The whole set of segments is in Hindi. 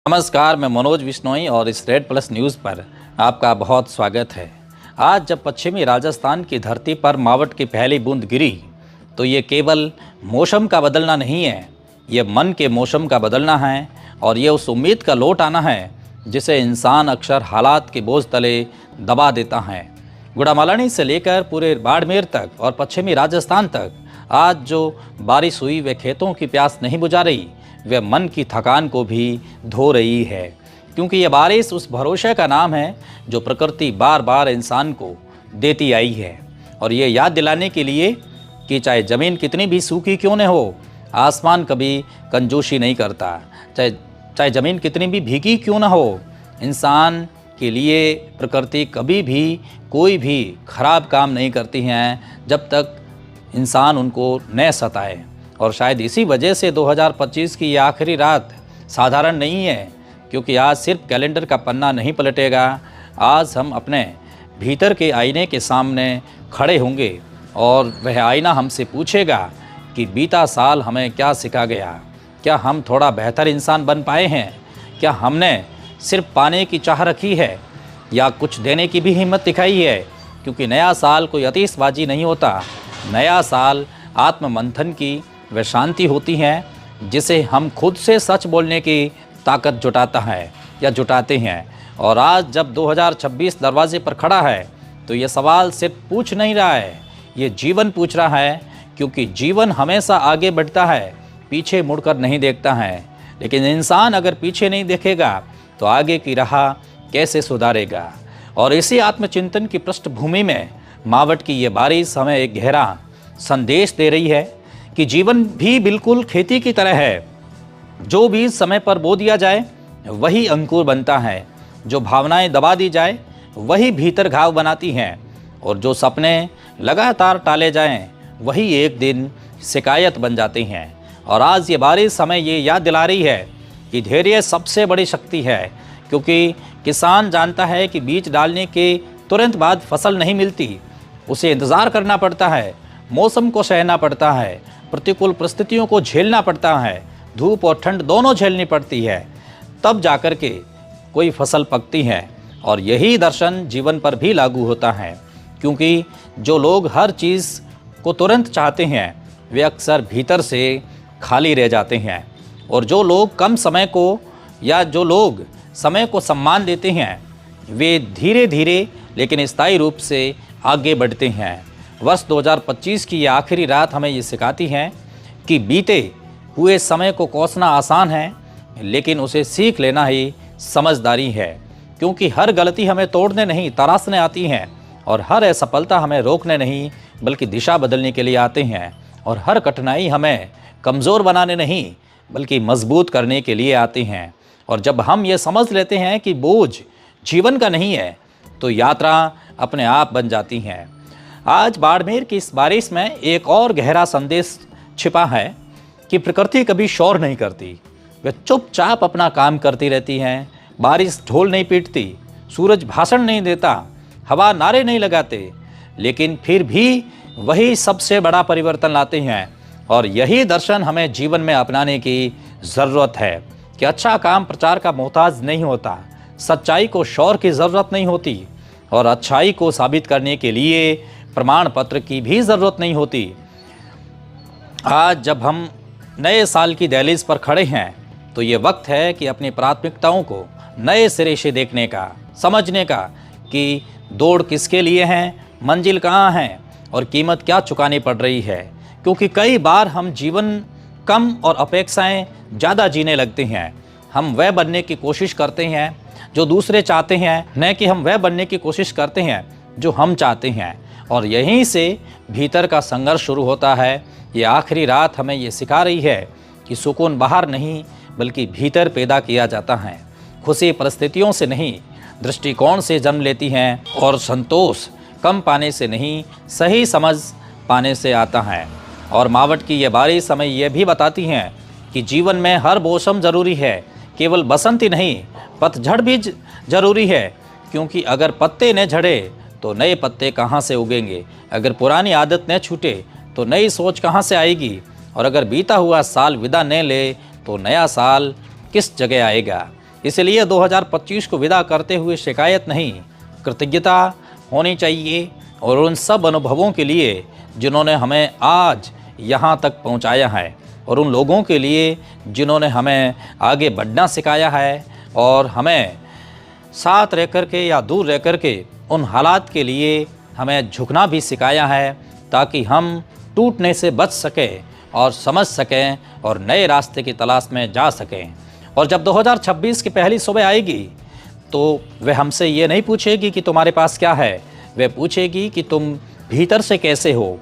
नमस्कार, मैं मनोज बिश्नोई और इस रेड प्लस न्यूज़ पर आपका बहुत स्वागत है। आज जब पश्चिमी राजस्थान की धरती पर मावठ की पहली बूंद गिरी तो ये केवल मौसम का बदलना नहीं है, ये मन के मौसम का बदलना है और ये उस उम्मीद का लौट आना है जिसे इंसान अक्सर हालात के बोझ तले दबा देता है। गुड़ामालानी से लेकर पूरे बाड़मेर तक और पश्चिमी राजस्थान तक आज जो बारिश हुई वे खेतों की प्यास नहीं बुझा रही, वे मन की थकान को भी धो रही है। क्योंकि ये बारिश उस भरोसे का नाम है जो प्रकृति बार बार इंसान को देती आई है, और ये याद दिलाने के लिए कि चाहे ज़मीन कितनी भी सूखी क्यों न हो, आसमान कभी कंजूसी नहीं करता। चाहे ज़मीन कितनी भी भीगी क्यों न हो, इंसान के लिए प्रकृति कभी भी कोई भी खराब काम नहीं करती हैं जब तक इंसान उनको न सताए। और शायद इसी वजह से 2025 की ये आखिरी रात साधारण नहीं है, क्योंकि आज सिर्फ कैलेंडर का पन्ना नहीं पलटेगा। आज हम अपने भीतर के आईने के सामने खड़े होंगे और वह आईना हमसे पूछेगा कि बीता साल हमें क्या सिखा गया। क्या हम थोड़ा बेहतर इंसान बन पाए हैं? क्या हमने सिर्फ पाने की चाह रखी है या कुछ देने की भी हिम्मत दिखाई है? क्योंकि नया साल कोई आतिशबाजी नहीं होता। नया साल आत्म मंथन की वह शांति होती है जिसे हम खुद से सच बोलने की ताकत जुटाता है या जुटाते हैं। और आज जब 2026 दरवाजे पर खड़ा है तो ये सवाल सिर्फ पूछ नहीं रहा है, ये जीवन पूछ रहा है। क्योंकि जीवन हमेशा आगे बढ़ता है, पीछे मुड़कर नहीं देखता है। लेकिन इंसान अगर पीछे नहीं देखेगा तो आगे की राह कैसे सुधारेगा? और इसी आत्मचिंतन की पृष्ठभूमि में मावठ की ये बारिश हमें एक गहरा संदेश दे रही है कि जीवन भी बिल्कुल खेती की तरह है। जो बीज समय पर बो दिया जाए वही अंकुर बनता है, जो भावनाएं दबा दी जाए वही भीतर घाव बनाती हैं, और जो सपने लगातार टाले जाएं वही एक दिन शिकायत बन जाती हैं। और आज ये बारिश हमें ये याद दिला रही है कि धैर्य सबसे बड़ी शक्ति है। क्योंकि किसान जानता है कि बीज डालने के तुरंत बाद फसल नहीं मिलती, उसे इंतज़ार करना पड़ता है, मौसम को सहना पड़ता है, प्रतिकूल परिस्थितियों को झेलना पड़ता है, धूप और ठंड दोनों झेलनी पड़ती है, तब जाकर के कोई फसल पकती है। और यही दर्शन जीवन पर भी लागू होता है। क्योंकि जो लोग हर चीज़ को तुरंत चाहते हैं वे अक्सर भीतर से खाली रह जाते हैं, और जो लोग कम समय को या जो लोग समय को सम्मान देते हैं वे धीरे धीरे लेकिन स्थायी रूप से आगे बढ़ते हैं। वर्ष 2025 की ये आखिरी रात हमें ये सिखाती है कि बीते हुए समय को कोसना आसान है, लेकिन उसे सीख लेना ही समझदारी है। क्योंकि हर गलती हमें तोड़ने नहीं तराशने आती है, और हर असफलता हमें रोकने नहीं बल्कि दिशा बदलने के लिए आते हैं, और हर कठिनाई हमें कमज़ोर बनाने नहीं बल्कि मजबूत करने के लिए आते हैं। और जब हम ये समझ लेते हैं कि बोझ जीवन का नहीं है तो यात्रा अपने आप बन जाती है। आज बाड़मेर की इस बारिश में एक और गहरा संदेश छिपा है कि प्रकृति कभी शोर नहीं करती, वह चुपचाप अपना काम करती रहती है। बारिश ढोल नहीं पीटती, सूरज भाषण नहीं देता, हवा नारे नहीं लगाते, लेकिन फिर भी वही सबसे बड़ा परिवर्तन लाते हैं। और यही दर्शन हमें जीवन में अपनाने की ज़रूरत है कि अच्छा काम प्रचार का मोहताज नहीं होता, सच्चाई को शोर की ज़रूरत नहीं होती, और अच्छाई को साबित करने के लिए प्रमाण पत्र की भी ज़रूरत नहीं होती। आज जब हम नए साल की दहलीज पर खड़े हैं तो ये वक्त है कि अपनी प्राथमिकताओं को नए सिरे से देखने का, समझने का कि दौड़ किसके लिए है, मंजिल कहाँ है और कीमत क्या चुकानी पड़ रही है। क्योंकि कई बार हम जीवन कम और अपेक्षाएं ज़्यादा जीने लगते हैं। हम वह बनने की कोशिश करते हैं जो दूसरे चाहते हैं, न कि हम वह बनने की कोशिश करते हैं जो हम चाहते हैं। और यहीं से भीतर का संघर्ष शुरू होता है। ये आखिरी रात हमें ये सिखा रही है कि सुकून बाहर नहीं बल्कि भीतर पैदा किया जाता है। खुशी परिस्थितियों से नहीं दृष्टिकोण से जन्म लेती हैं, और संतोष कम पाने से नहीं सही समझ पाने से आता है। और मावठ की ये बारिश हमें यह भी बताती हैं कि जीवन में हर मौसम ज़रूरी है, केवल बसंत ही नहीं, पतझड़ भी ज़रूरी है। क्योंकि अगर पत्ते न झड़े तो नए पत्ते कहाँ से उगेंगे, अगर पुरानी आदत न छूटे तो नई सोच कहाँ से आएगी, और अगर बीता हुआ साल विदा न ले तो नया साल किस जगह आएगा। इसलिए 2025 को विदा करते हुए शिकायत नहीं, कृतज्ञता होनी चाहिए और उन सब अनुभवों के लिए जिन्होंने हमें आज यहाँ तक पहुँचाया है और उन लोगों के लिए जिन्होंने हमें आगे बढ़ना सिखाया है और हमें साथ रह कर के या दूर रह कर के उन हालात के लिए हमें झुकना भी सिखाया है, ताकि हम टूटने से बच सकें और समझ सकें और नए रास्ते की तलाश में जा सकें। और जब 2026 की पहली सुबह आएगी तो वह हमसे ये नहीं पूछेगी कि तुम्हारे पास क्या है, वह पूछेगी कि तुम भीतर से कैसे हो।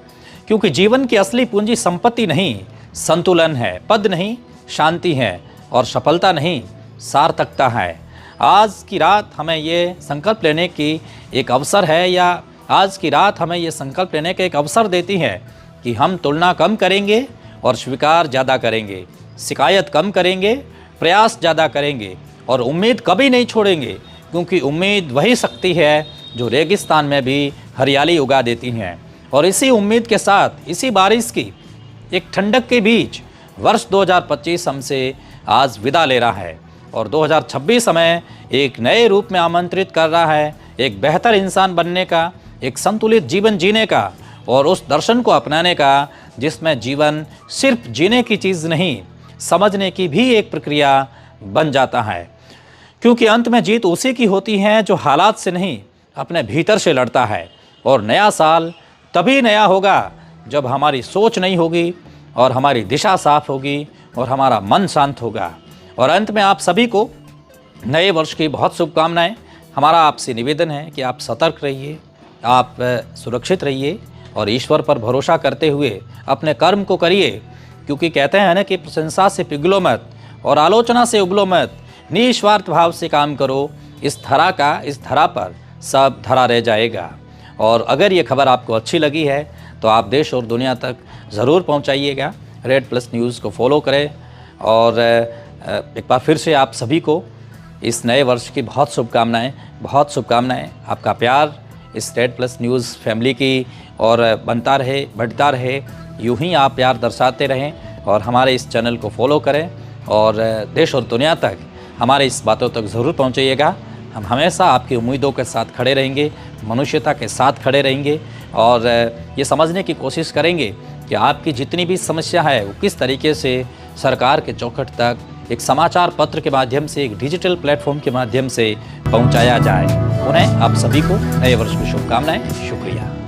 क्योंकि जीवन की असली पूंजी संपत्ति नहीं, संतुलन है, पद नहीं, शांति है, और सफलता नहीं, सार्थकता है। आज की रात हमें ये संकल्प लेने की एक अवसर है, या आज की रात हमें ये संकल्प लेने का एक अवसर देती है कि हम तुलना कम करेंगे और स्वीकार ज़्यादा करेंगे, शिकायत कम करेंगे, प्रयास ज़्यादा करेंगे और उम्मीद कभी नहीं छोड़ेंगे। क्योंकि उम्मीद वही शक्ति है जो रेगिस्तान में भी हरियाली उगा देती है। और इसी उम्मीद के साथ, इसी बारिश की एक ठंडक के बीच वर्ष 2025 हमसे आज विदा ले रहा है और 2026 हमें एक नए रूप में आमंत्रित कर रहा है, एक बेहतर इंसान बनने का, एक संतुलित जीवन जीने का और उस दर्शन को अपनाने का जिसमें जीवन सिर्फ जीने की चीज़ नहीं, समझने की भी एक प्रक्रिया बन जाता है। क्योंकि अंत में जीत उसी की होती है जो हालात से नहीं, अपने भीतर से लड़ता है। और नया साल तभी नया होगा जब हमारी सोच नहीं होगी और हमारी दिशा साफ होगी और हमारा मन शांत होगा। और अंत में आप सभी को नए वर्ष की बहुत शुभकामनाएं। हमारा आपसे निवेदन है कि आप सतर्क रहिए, आप सुरक्षित रहिए और ईश्वर पर भरोसा करते हुए अपने कर्म को करिए। क्योंकि कहते हैं ना कि प्रशंसा से पिघलो मत और आलोचना से उबलो मत, निस्वार्थ भाव से काम करो। इस धरा पर सब धरा रह जाएगा। और अगर ये खबर आपको अच्छी लगी है तो आप देश और दुनिया तक ज़रूर पहुंचाइएगा। रेड प्लस न्यूज़ को फॉलो करें। और एक बार फिर से आप सभी को इस नए वर्ष की बहुत शुभकामनाएं। आपका प्यार इस रेड प्लस न्यूज़ फैमिली की और बनता रहे, बढ़ता रहे। यूं ही आप प्यार दर्शाते रहें और हमारे इस चैनल को फॉलो करें और देश और दुनिया तक हमारे इस बातों तक ज़रूर पहुंचाइएगा। हम हमेशा आपकी उम्मीदों के साथ खड़े रहेंगे, मनुष्यता के साथ खड़े रहेंगे और ये समझने की कोशिश करेंगे कि आपकी जितनी भी समस्या है वो किस तरीके से सरकार के चौखट तक एक समाचार पत्र के माध्यम से, एक डिजिटल प्लेटफॉर्म के माध्यम से पहुंचाया जाए। उन्हें आप सभी को नए वर्ष की शुभकामनाएं। शुक्रिया।